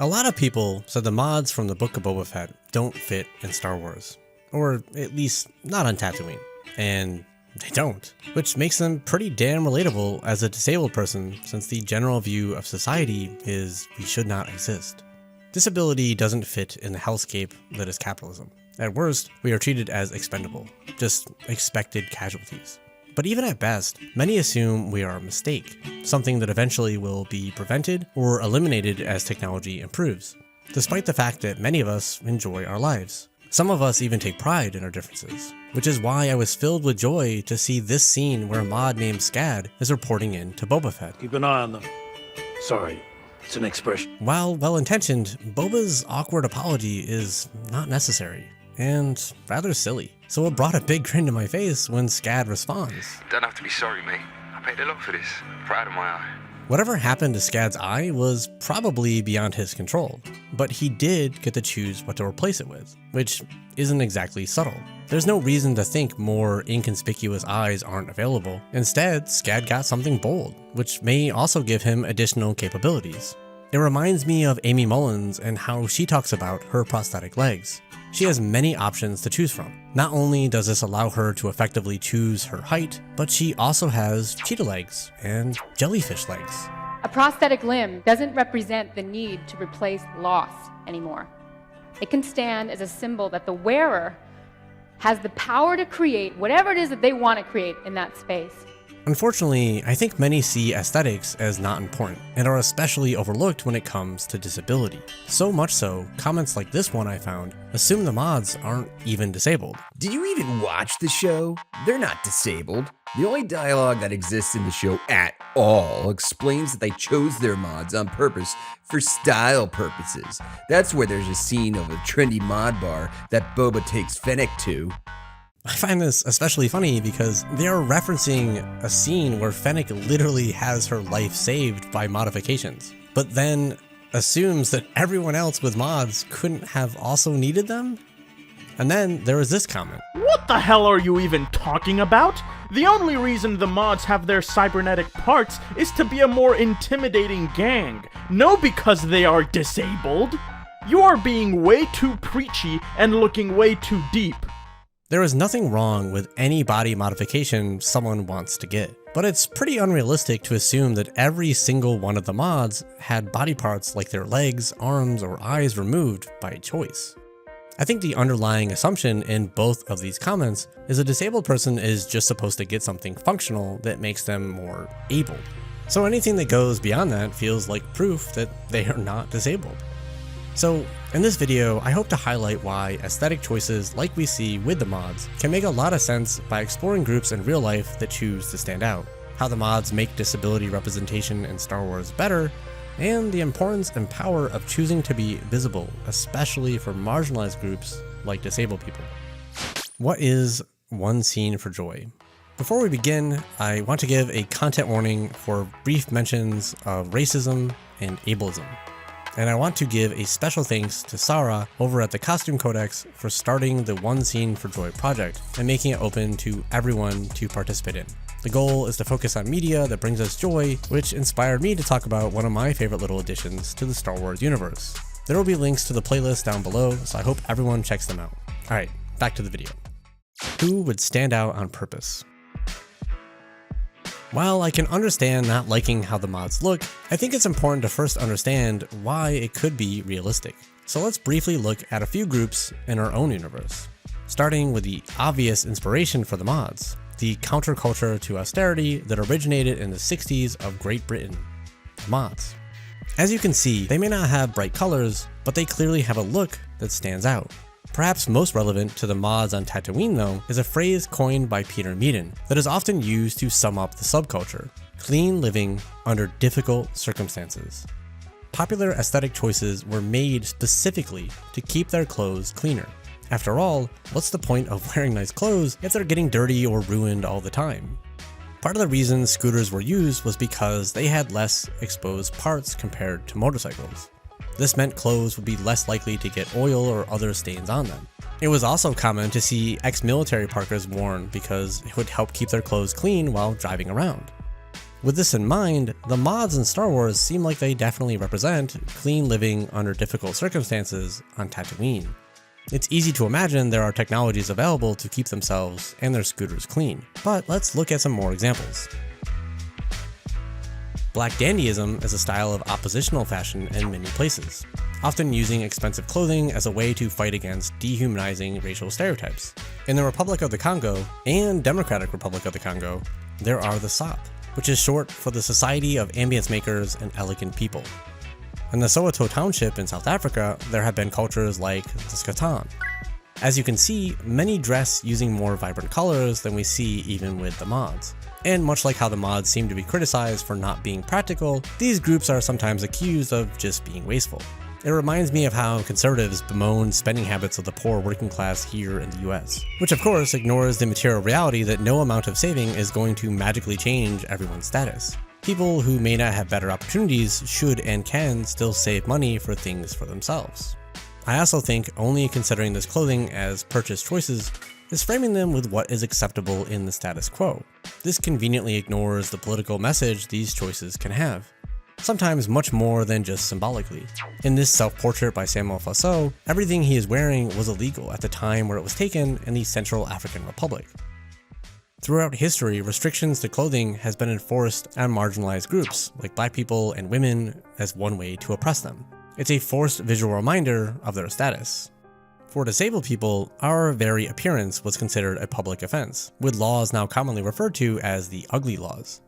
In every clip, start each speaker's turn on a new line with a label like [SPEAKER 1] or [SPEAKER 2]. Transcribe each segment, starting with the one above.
[SPEAKER 1] A lot of people said the mods from the Book of Boba Fett don't fit in Star Wars, or at least not on Tatooine, and they don't, which makes them pretty damn relatable as a disabled person since the general view of society is we should not exist. Disability doesn't fit in the hellscape that is capitalism. At worst, we are treated as expendable, just expected casualties. But even at best, many assume we are a mistake, something that eventually will be prevented or eliminated as technology improves, despite the fact that many of us enjoy our lives. Some of us even take pride in our differences, which is why I was filled with joy to see this scene where a mod named Scad is reporting in to Boba Fett.
[SPEAKER 2] Keep an eye on them. Sorry, it's an expression.
[SPEAKER 1] While well-intentioned, Boba's awkward apology is not necessary, and rather silly. So it brought a big grin to my face when Scad responds.
[SPEAKER 3] Don't have to be sorry, mate. I paid a lot for this. Proud of my eye.
[SPEAKER 1] Whatever happened to Scad's eye was probably beyond his control, but he did get to choose what to replace it with, which isn't exactly subtle. There's no reason to think more inconspicuous eyes aren't available. Instead, Scad got something bold, which may also give him additional capabilities. It reminds me of Amy Mullins and how she talks about her prosthetic legs. She has many options to choose from. Not only does this allow her to effectively choose her height, but she also has cheetah legs and jellyfish legs.
[SPEAKER 4] A prosthetic limb doesn't represent the need to replace loss anymore. It can stand as a symbol that the wearer has the power to create whatever it is that they want to create in that space.
[SPEAKER 1] Unfortunately, I think many see aesthetics as not important, and are especially overlooked when it comes to disability. So much so, comments like this one I found assume the mods aren't even disabled.
[SPEAKER 5] Did you even watch the show? They're not disabled. The only dialogue that exists in the show at all explains that they chose their mods on purpose for style purposes. That's where there's a scene of a trendy mod bar that Boba takes Fennec to.
[SPEAKER 1] I find this especially funny because they are referencing a scene where Fennec literally has her life saved by modifications, but then assumes that everyone else with mods couldn't have also needed them? And then there was this comment.
[SPEAKER 6] What the hell are you even talking about? The only reason the mods have their cybernetic parts is to be a more intimidating gang, no because they are disabled. You are being way too preachy and looking way too deep.
[SPEAKER 1] There is nothing wrong with any body modification someone wants to get, but it's pretty unrealistic to assume that every single one of the mods had body parts like their legs, arms, or eyes removed by choice. I think the underlying assumption in both of these comments is a disabled person is just supposed to get something functional that makes them more able. So anything that goes beyond that feels like proof that they are not disabled. So in this video, I hope to highlight why aesthetic choices like we see with the mods can make a lot of sense by exploring groups in real life that choose to stand out, how the mods make disability representation in Star Wars better, and the importance and power of choosing to be visible, especially for marginalized groups like disabled people. What is one scene for joy? Before we begin, I want to give a content warning for brief mentions of racism and ableism. And I want to give a special thanks to Sarah over at the Costume Codex for starting the One Scene for Joy project and making it open to everyone to participate in. The goal is to focus on media that brings us joy, which inspired me to talk about one of my favorite little additions to the Star Wars universe. There will be links to the playlist down below, so I hope everyone checks them out. Alright, back to the video. Who would stand out on purpose? While I can understand not liking how the mods look, I think it's important to first understand why it could be realistic. So let's briefly look at a few groups in our own universe. Starting with the obvious inspiration for the mods, the counterculture to austerity that originated in the 60s of Great Britain, the mods. As you can see, they may not have bright colors, but they clearly have a look that stands out. Perhaps most relevant to the mods on Tatooine though, is a phrase coined by Peter Meaden that is often used to sum up the subculture: clean living under difficult circumstances. Popular aesthetic choices were made specifically to keep their clothes cleaner. After all, what's the point of wearing nice clothes if they're getting dirty or ruined all the time? Part of the reason scooters were used was because they had less exposed parts compared to motorcycles. This meant clothes would be less likely to get oil or other stains on them. It was also common to see ex-military parkas worn because it would help keep their clothes clean while driving around. With this in mind, the mods in Star Wars seem like they definitely represent clean living under difficult circumstances on Tatooine. It's easy to imagine there are technologies available to keep themselves and their scooters clean, but let's look at some more examples. Black dandyism is a style of oppositional fashion in many places, often using expensive clothing as a way to fight against dehumanizing racial stereotypes. In the Republic of the Congo and Democratic Republic of the Congo, there are the SOP, which is short for the Society of Ambience Makers and Elegant People. In the Soweto Township in South Africa, there have been cultures like the Skatan. As you can see, many dress using more vibrant colors than we see even with the mods. And much like how the mods seem to be criticized for not being practical, these groups are sometimes accused of just being wasteful. It reminds me of how conservatives bemoan spending habits of the poor working class here in the US, which of course ignores the material reality that no amount of saving is going to magically change everyone's status. People who may not have better opportunities should and can still save money for things for themselves. I also think only considering this clothing as purchase choices is framing them with what is acceptable in the status quo. This conveniently ignores the political message these choices can have, sometimes much more than just symbolically. In this self-portrait by Samuel Faso, everything he is wearing was illegal at the time where it was taken in the Central African Republic. Throughout history, restrictions to clothing has been enforced on marginalized groups, like black people and women, as one way to oppress them. It's a forced visual reminder of their status. For disabled people, our very appearance was considered a public offense, with laws now commonly referred to as the ugly laws,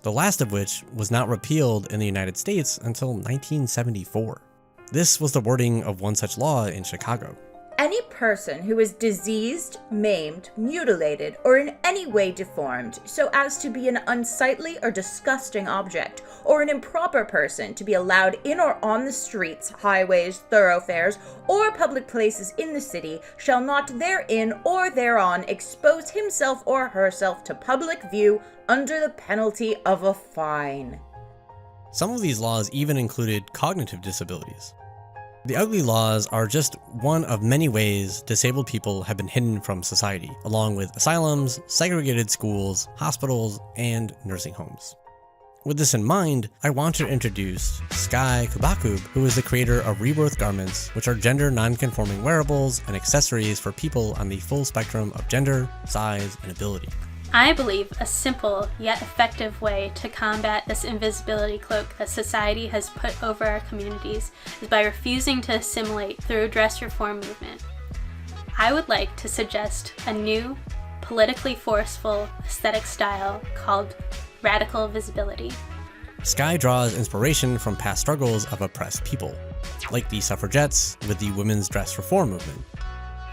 [SPEAKER 1] the last of which was not repealed in the United States until 1974. This was the wording of one such law in Chicago.
[SPEAKER 7] Any person who is diseased, maimed, mutilated, or in any way deformed so as to be an unsightly or disgusting object, or an improper person to be allowed in or on the streets, highways, thoroughfares, or public places in the city, shall not therein or thereon expose himself or herself to public view under the penalty of a fine.
[SPEAKER 1] Some of these laws even included cognitive disabilities. The ugly laws are just one of many ways disabled people have been hidden from society, along with asylums, segregated schools, hospitals, and nursing homes. With this in mind, I want to introduce Sky Kubakub, who is the creator of Rebirth Garments, which are gender non-conforming wearables and accessories for people on the full spectrum of gender, size, and ability.
[SPEAKER 8] I believe a simple yet effective way to combat this invisibility cloak that society has put over our communities is by refusing to assimilate through a dress reform movement. I would like to suggest a new, politically forceful aesthetic style called radical visibility.
[SPEAKER 1] Sky draws inspiration from past struggles of oppressed people, like the suffragettes with the women's dress reform movement.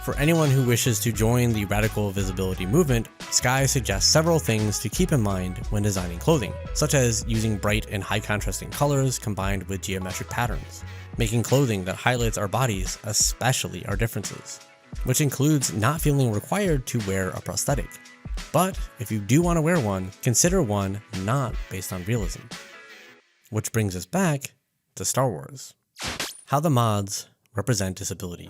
[SPEAKER 1] For anyone who wishes to join the radical visibility movement, Sky suggests several things to keep in mind when designing clothing, such as using bright and high contrasting colors combined with geometric patterns, making clothing that highlights our bodies, especially our differences, which includes not feeling required to wear a prosthetic. But if you do want to wear one, consider one not based on realism. Which brings us back to Star Wars. How the mods represent disability.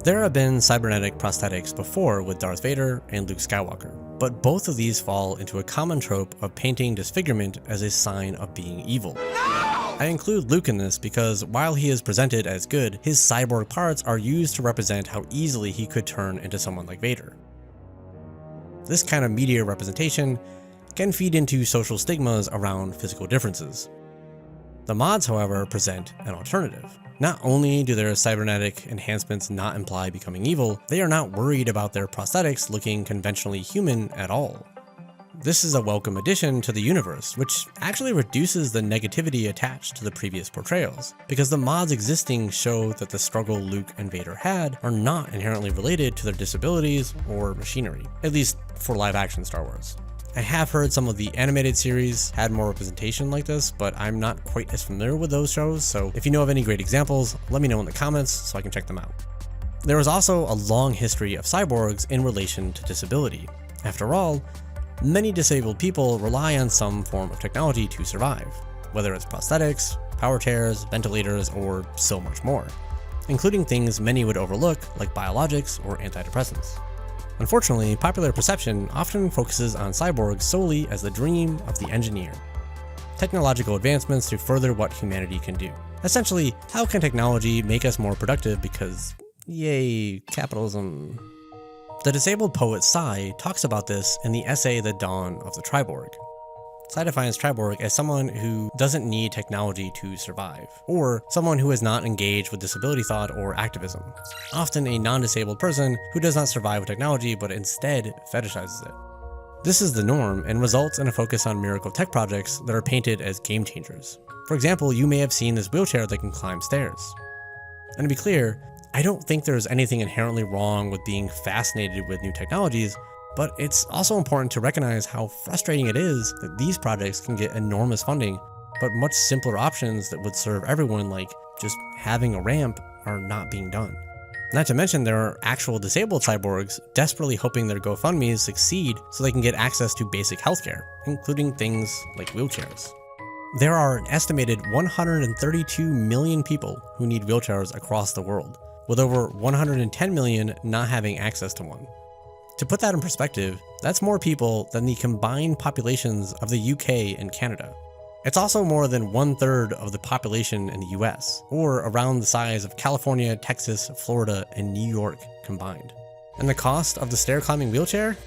[SPEAKER 1] There have been cybernetic prosthetics before with Darth Vader and Luke Skywalker, but both of these fall into a common trope of painting disfigurement as a sign of being evil. No! I include Luke in this because while he is presented as good, his cyborg parts are used to represent how easily he could turn into someone like Vader. This kind of media representation can feed into social stigmas around physical differences. The mods, however, present an alternative. Not only do their cybernetic enhancements not imply becoming evil, they are not worried about their prosthetics looking conventionally human at all. This is a welcome addition to the universe, which actually reduces the negativity attached to the previous portrayals, because the mods existing show that the struggle Luke and Vader had are not inherently related to their disabilities or machinery, at least for live-action Star Wars. I have heard some of the animated series had more representation like this, but I'm not quite as familiar with those shows, so if you know of any great examples, let me know in the comments so I can check them out. There is also a long history of cyborgs in relation to disability. After all, many disabled people rely on some form of technology to survive, whether it's prosthetics, power chairs, ventilators, or so much more, including things many would overlook like biologics or antidepressants. Unfortunately, popular perception often focuses on cyborgs solely as the dream of the engineer. technological advancements to further what humanity can do. Essentially, how can technology make us more productive because, yay, capitalism. The disabled poet Psy talks about this in the essay The Dawn of the Triborg. Psy defines Triborg as someone who doesn't need technology to survive, or someone who is not engaged with disability thought or activism. Often a non-disabled person who does not survive with technology but instead fetishizes it. This is the norm and results in a focus on miracle tech projects that are painted as game changers. For example, you may have seen this wheelchair that can climb stairs. And to be clear, I don't think there's anything inherently wrong with being fascinated with new technologies, but it's also important to recognize how frustrating it is that these projects can get enormous funding, but much simpler options that would serve everyone, like just having a ramp, are not being done. Not to mention there are actual disabled cyborgs desperately hoping their GoFundMes succeed so they can get access to basic healthcare, including things like wheelchairs. There are an estimated 132 million people who need wheelchairs across the world, with over 110 million not having access to one. To put that in perspective, that's more people than the combined populations of the UK and Canada. It's also more than 1/3 of the population in the US, or around the size of California, Texas, Florida, and New York combined. And the cost of the stair climbing wheelchair?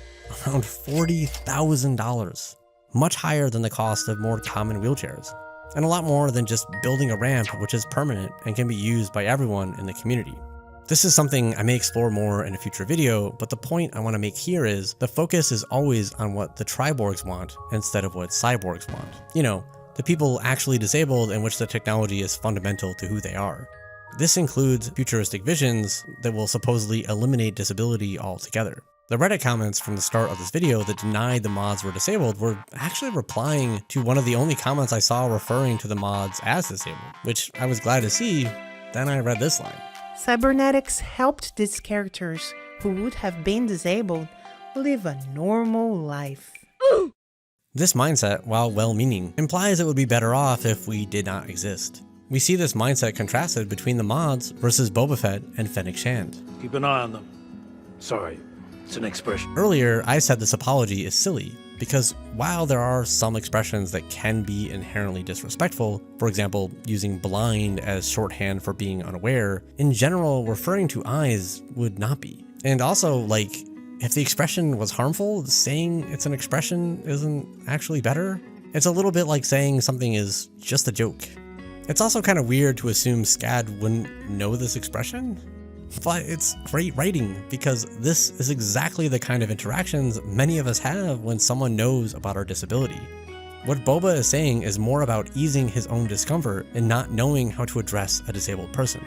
[SPEAKER 1] Around $40,000. Much higher than the cost of more common wheelchairs. And a lot more than just building a ramp, which is permanent and can be used by everyone in the community. This is something I may explore more in a future video, but the point I want to make here is the focus is always on what the Triborgs want instead of what cyborgs want. You know, the people actually disabled in which the technology is fundamental to who they are. This includes futuristic visions that will supposedly eliminate disability altogether. The Reddit comments from the start of this video that denied the mods were disabled were actually replying to one of the only comments I saw referring to the mods as disabled, which I was glad to see. Then I read this line.
[SPEAKER 9] Cybernetics helped these characters who would have been disabled live a normal life.
[SPEAKER 1] This mindset, while well-meaning, implies it would be better off if we did not exist. We see this mindset contrasted between the mods versus Boba Fett and Fennec Shand.
[SPEAKER 2] Keep an eye on them. Sorry, it's an expression.
[SPEAKER 1] Earlier, I said this apology is silly, because while there are some expressions that can be inherently disrespectful, for example, using blind as shorthand for being unaware, in general, referring to eyes would not be. And also, like, if the expression was harmful, saying it's an expression isn't actually better. It's a little bit like saying something is just a joke. It's also kind of weird to assume SCAD wouldn't know this expression. But it's great writing, because this is exactly the kind of interactions many of us have when someone knows about our disability. What Boba is saying is more about easing his own discomfort and not knowing how to address a disabled person.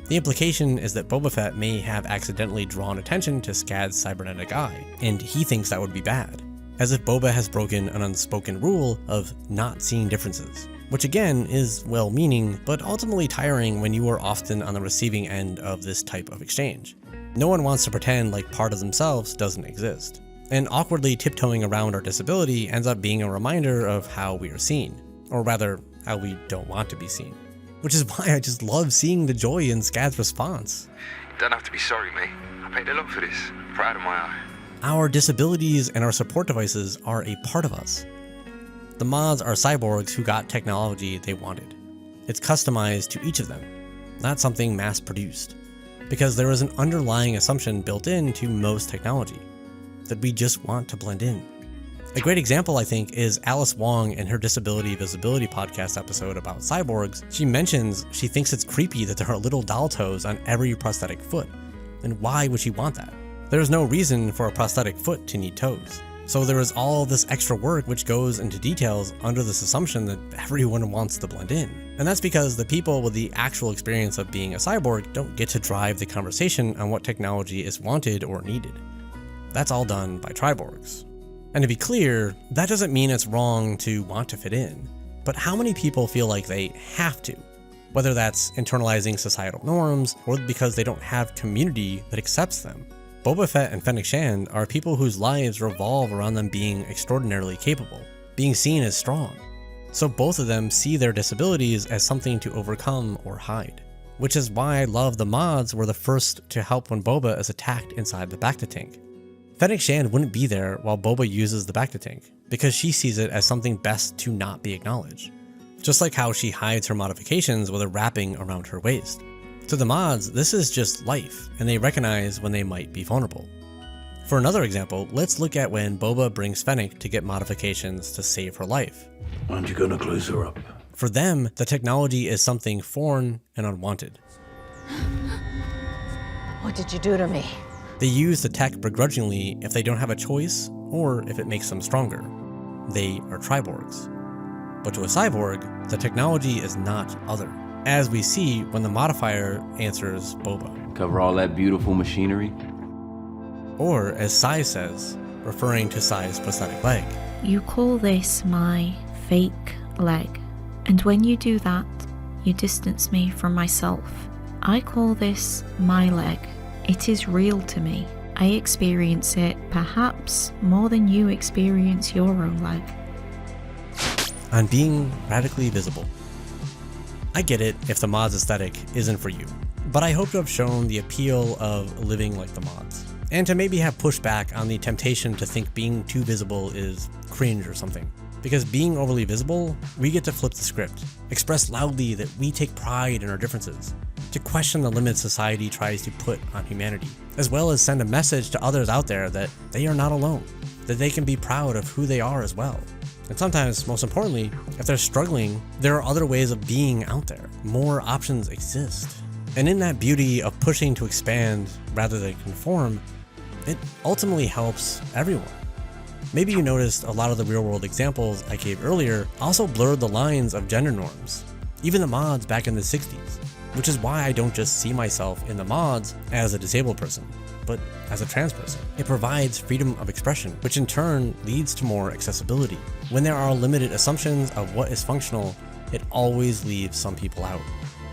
[SPEAKER 1] The implication is that Boba Fett may have accidentally drawn attention to SCAD's cybernetic eye, and he thinks that would be bad, as if Boba has broken an unspoken rule of not seeing differences. Which again is well-meaning, but ultimately tiring when you are often on the receiving end of this type of exchange. No one wants to pretend like part of themselves doesn't exist. And awkwardly tiptoeing around our disability ends up being a reminder of how we are seen, or rather, how we don't want to be seen. Which is why I just love seeing the joy in SCAD's response.
[SPEAKER 3] You don't have to be sorry, mate. I paid a lot for this. Pride of my eye.
[SPEAKER 1] Our disabilities and our support devices are a part of us. The mods are cyborgs who got technology they wanted. It's customized to each of them, not something mass-produced, because there is an underlying assumption built into most technology, that we just want to blend in. A great example, I think, is Alice Wong in her Disability Visibility podcast episode about cyborgs. She mentions she thinks it's creepy that there are little doll toes on every prosthetic foot. And why would she want that? There is no reason for a prosthetic foot to need toes. So there is all this extra work which goes into details under this assumption that everyone wants to blend in. And that's because the people with the actual experience of being a cyborg don't get to drive the conversation on what technology is wanted or needed. That's all done by Triborgs. And to be clear, that doesn't mean it's wrong to want to fit in. But how many people feel like they have to? Whether that's internalizing societal norms or because they don't have community that accepts them. Boba Fett and Fennec Shand are people whose lives revolve around them being extraordinarily capable, being seen as strong. So both of them see their disabilities as something to overcome or hide. Which is why I love the mods were the first to help when Boba is attacked inside the Bacta tank. Fennec Shand wouldn't be there while Boba uses the Bacta tank, because she sees it as something best to not be acknowledged. Just like how she hides her modifications with a wrapping around her waist. To the mods, this is just life, and they recognize when they might be vulnerable. For another example, let's look at when Boba brings Fennec to get modifications to save her life.
[SPEAKER 2] Aren't you gonna close her up?
[SPEAKER 1] For them, the technology is something foreign and unwanted.
[SPEAKER 10] What did you do to me?
[SPEAKER 1] They use the tech begrudgingly if they don't have a choice or if it makes them stronger. They are triborgs. But to a cyborg, the technology is not other, as we see when the modifier answers Boba.
[SPEAKER 11] Cover all that beautiful machinery?
[SPEAKER 1] Or as Sai says, referring to Sai's prosthetic leg.
[SPEAKER 12] You call this my fake leg, and when you do that, you distance me from myself. I call this my leg. It is real to me. I experience it perhaps more than you experience your own leg.
[SPEAKER 1] On being radically visible. I get it if the mods aesthetic isn't for you, but I hope to have shown the appeal of living like the mods, and to maybe have pushed back on the temptation to think being too visible is cringe or something. Because being overly visible, we get to flip the script, express loudly that we take pride in our differences, to question the limits society tries to put on humanity, as well as send a message to others out there that they are not alone, that they can be proud of who they are as well. And sometimes, most importantly, if they're struggling, there are other ways of being out there. More options exist. And in that beauty of pushing to expand rather than conform, it ultimately helps everyone. Maybe you noticed a lot of the real-world examples I gave earlier also blurred the lines of gender norms, even the mods back in the 60s, which is why I don't just see myself in the mods as a disabled person, but as a trans person. It provides freedom of expression, which in turn leads to more accessibility. When there are limited assumptions of what is functional, it always leaves some people out.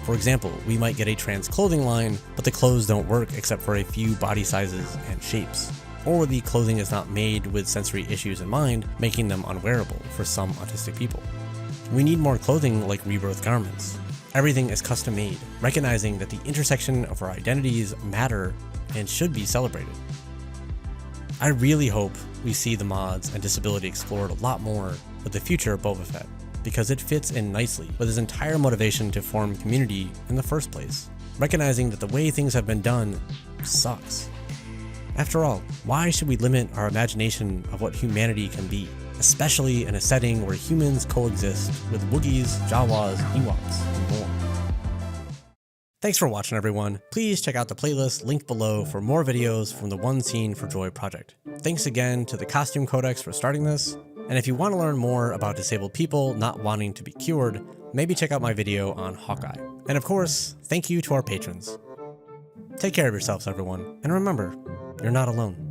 [SPEAKER 1] For example, we might get a trans clothing line, but the clothes don't work except for a few body sizes and shapes. Or the clothing is not made with sensory issues in mind, making them unwearable for some autistic people. We need more clothing like rebirth garments. Everything is custom made, recognizing that the intersection of our identities matter and should be celebrated. I really hope we see the mods and disability explored a lot more with the future of Boba Fett, because it fits in nicely with his entire motivation to form community in the first place, recognizing that the way things have been done sucks. After all, why should we limit our imagination of what humanity can be, especially in a setting where humans coexist with Wookiees, Jawas, Ewoks, and more? Thanks for watching, everyone. Please check out the playlist linked below for more videos from the One Scene for Joy project. Thanks again to the Costume Codex for starting this, and if you want to learn more about disabled people not wanting to be cured, maybe check out my video on Hawkeye. And of course, thank you to our patrons. Take care of yourselves, everyone, and remember, you're not alone.